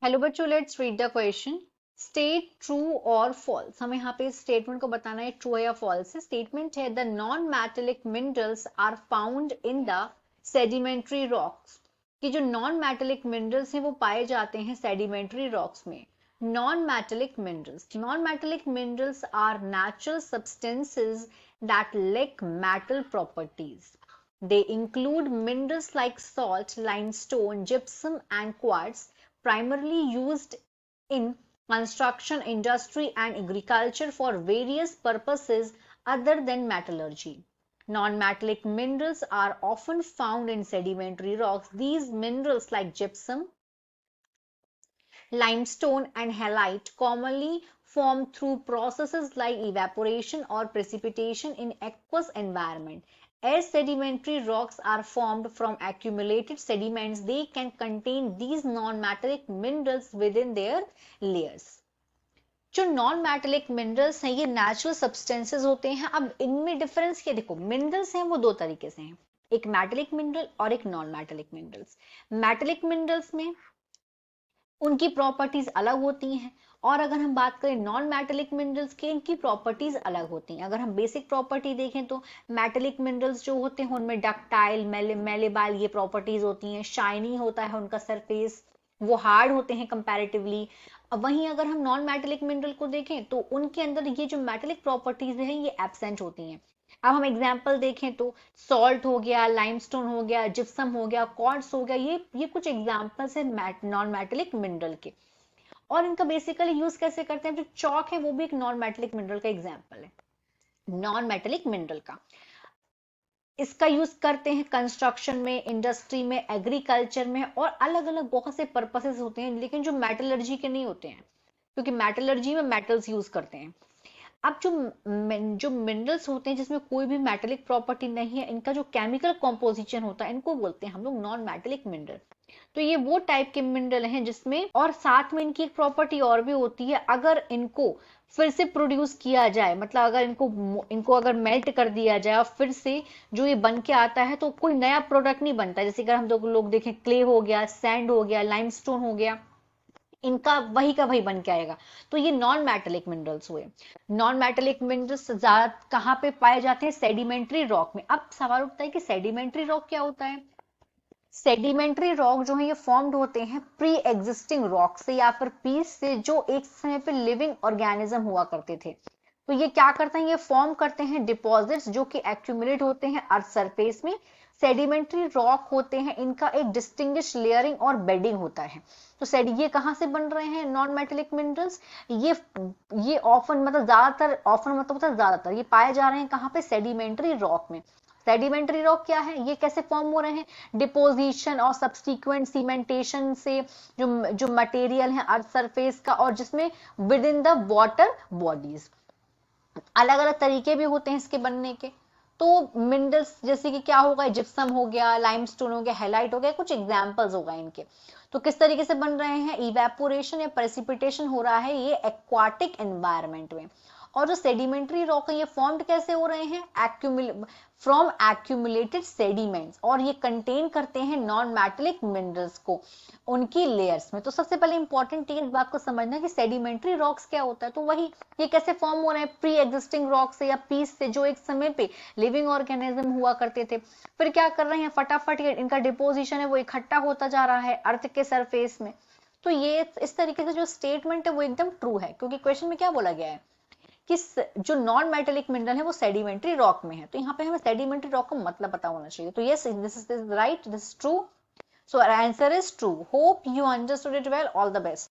Hello बच्चों, let's read the question. State true और false. हमें यहाँ पे स्टेटमेंट को बताना है ट्रू है या फॉल्स है। स्टेटमेंट है the non metallic minerals are found in the sedimentary rocks. कि जो नॉन मेटेलिक मिनरल्स हैं वो पाए जाते हैं सेडिमेंट्री रॉक्स में। Non metallic minerals are natural substances that lack metal properties. They include minerals like salt, limestone, gypsum, and quartz, primarily used in construction industry and agriculture for various purposes other than metallurgy. Non-metallic minerals are often found in sedimentary rocks. These minerals like gypsum, limestone, and halite commonly form through processes like evaporation or precipitation in aqueous environment. As sedimentary rocks are formed from accumulated sediments, they can contain these non-metallic minerals within their layers. जो non metallic minerals हैं ये natural substances होते हैं। अब इनमें difference क्या, देखो minerals हैं वो दो तरीके से हैं, एक मेटेलिक मिनरल और एक non metallic minerals. Metallic minerals में उनकी प्रॉपर्टीज अलग होती हैं, और अगर हम बात करें नॉन मेटेलिक मिनरल्स की, इनकी प्रॉपर्टीज अलग होती हैं। अगर हम बेसिक प्रॉपर्टी देखें तो मेटेलिक मिनरल्स जो होते हैं उनमें डक्टाइल, मेलेबाइल ये प्रॉपर्टीज होती हैं, शाइनी होता है उनका सरफेस, वो हार्ड होते हैं कंपैरेटिवली। वहीं अगर हम नॉन मेटेलिक मिनरल को देखें तो उनके अंदर ये जो मेटेलिक प्रॉपर्टीज हैं ये एब्सेंट होती हैं। अब हम एग्जाम्पल देखें तो सॉल्ट हो गया, लाइमस्टोन हो गया, जिप्सम हो गया, क्वार्ट्ज हो गया, ये कुछ एग्जाम्पल्स है नॉन मेटेलिक मिनरल के। और इनका बेसिकली यूज कैसे करते हैं, जो चौक है वो भी एक नॉन मेटेलिक मिनरल का एग्जाम्पल है, नॉन मेटेलिक मिनरल का। इसका यूज करते हैं कंस्ट्रक्शन में, इंडस्ट्री में, एग्रीकल्चर में, और अलग अलग बहुत से पर्पसेस होते हैं, लेकिन जो मेटलर्जी के नहीं होते हैं, क्योंकि मेटलर्जी में मेटल्स यूज करते हैं। अब जो मिनरल्स होते हैं जिसमें कोई भी मेटेलिक प्रॉपर्टी नहीं है, इनका जो केमिकल कॉम्पोजिशन होता है इनको बोलते हैं हम लोग नॉन मेटेलिक मिनरल। तो ये वो टाइप के मिनरल हैं जिसमें, और साथ में इनकी एक प्रॉपर्टी और भी होती है, अगर इनको फिर से प्रोड्यूस किया जाए, मतलब अगर इनको अगर मेल्ट कर दिया जाए और फिर से जो ये बन के आता है तो कोई नया प्रोडक्ट नहीं बनता। जैसे अगर हम लोग देखें, क्ले हो गया, सैंड हो गया, लाइमस्टोन हो गया, इनका वही का वही बन के आएगा। तो ये नॉन मेटेलिक मिनरल्स हुए। नॉन मेटेलिक मिनरल्स ज्यादा कहाँ पे पाए जाते हैं, सेडिमेंट्री रॉक में। अब सवाल उठता है कि सेडिमेंट्री रॉक क्या होता है। सेडिमेंट्री रॉक जो है ये फॉर्म्ड होते हैं प्री एग्जिस्टिंग रॉक से या फिर पीस से, जो एक समय पे लिविंग ऑर्गेनिज्म हुआ करते थे। तो ये क्या करते हैं, ये फॉर्म करते हैं डिपॉजिट्स जो कि एक्यूमुलेट होते हैं अर्थ सरफेस में। सेडिमेंट्री रॉक होते हैं, इनका एक डिस्टिंग्विश लेयरिंग और बेडिंग होता है। तो ये कहाँ से बन रहे हैं नॉन मेटेलिक मिनरल्स, ये ऑफन मतलब ज्यादातर ये पाए जा रहे हैं कहाँ पे, सेडिमेंट्री रॉक में। सेडिमेंट्री रॉक क्या है, ये कैसे फॉर्म हो रहे हैं, डिपोजिशन और सब्सटीक्वेंट सीमेंटेशन से, जो मटेरियल है अर्थ सरफेस का, और जिसमें with in the water bodies. अलग अलग तरीके भी होते हैं इसके बनने के। तो मिनरल्स जैसे कि क्या होगा, जिप्सम हो गया, लाइमस्टोन हो गया, हेलाइट हो गया, कुछ एग्जांपल्स होगा इनके। तो किस तरीके से बन रहे हैं, इवेपोरेशन या प्रेसिपिटेशन हो रहा है ये एक्वाटिक एनवायरनमेंट में। और जो सेडिमेंट्री रॉक है ये फॉर्म्ड कैसे हो रहे हैं, फ्रॉम एक्यूमुलेटेड सेडिमेंट्स, और ये कंटेन करते हैं नॉन मेटेलिक मिनरल्स को उनकी लेयर्स में। तो सबसे पहले इंपॉर्टेंट ये इस बात को समझना कि सेडिमेंट्री रॉक्स क्या होता है। तो वही ये कैसे फॉर्म हो रहे हैं, प्री एग्जिस्टिंग रॉक से या पीस से, जो एक समय पे लिविंग ऑर्गेनिज्म हुआ करते थे। फिर क्या कर रहे हैं, फटाफट इनका डिपोजिशन है वो इकट्ठा होता जा रहा है अर्थ के सरफेस में। तो ये इस तरीके से जो स्टेटमेंट है वो एकदम ट्रू है, क्योंकि क्वेश्चन में क्या बोला गया है कि जो नॉन मेटेलिक मिनरल है वो सेडिमेंट्री रॉक में है। तो यहाँ पे हमें सेडिमेंट्री रॉक का मतलब पता होना चाहिए। तो yes, this is right, this is true. So answer is true. Hope you understood it well. All the best.